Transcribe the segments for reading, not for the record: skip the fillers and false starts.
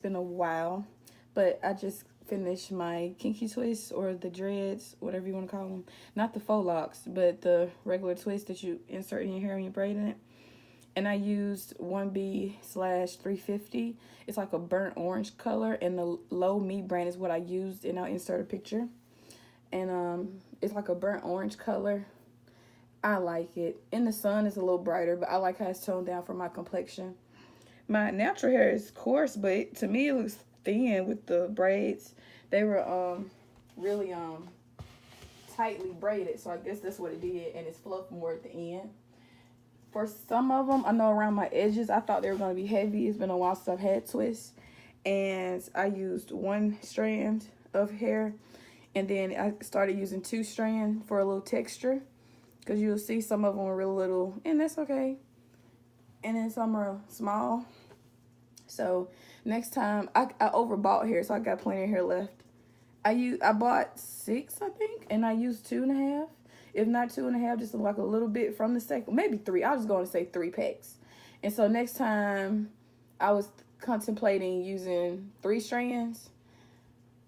been a while, but I just finished my kinky twist or the dreads, whatever you want to call them. Not the faux locks, but the regular twist that you insert in your hair and you braid in it. And I used 1B/350. It's like a burnt orange color, and the Low Me brand is what I used, and I'll insert a picture. And it's like a burnt orange color. I like it. In the sun, it's a little brighter, but I like how it's toned down for my complexion. My natural hair is coarse, but to me it looks thin with the braids. They were really tightly braided, so I guess that's what it did, and it's fluffed more at the end. For some of them, I know around my edges, I thought they were going to be heavy. It's been a while since I've had twists, and I used one strand of hair, and then I started using two strand for a little texture, because you'll see some of them are real little, and that's okay. And then some are small. So next time, I overbought hair, so I got plenty of hair left. I bought 6, I think, and I used 2.5. If not 2.5, just like a little bit from the second, maybe 3. I was going to say 3 packs. And so next time, I was contemplating using 3 strands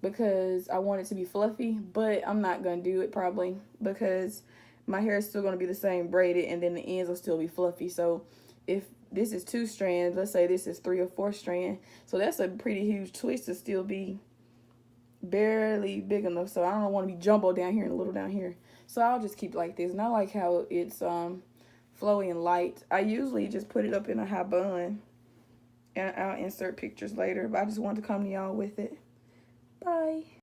because I want it to be fluffy, but I'm not going to do it probably because my hair is still going to be the same braided, and then the ends will still be fluffy. So if this is 2 strands, let's say this is 3 or 4 strand, so that's a pretty huge twist to still be barely big enough. So I don't want to be jumbo down here and a little down here. So I'll just keep it like this. And I like how it's flowy and light. I usually just put it up in a high bun, and I'll insert pictures later, but I just wanted to come to y'all with it. Bye.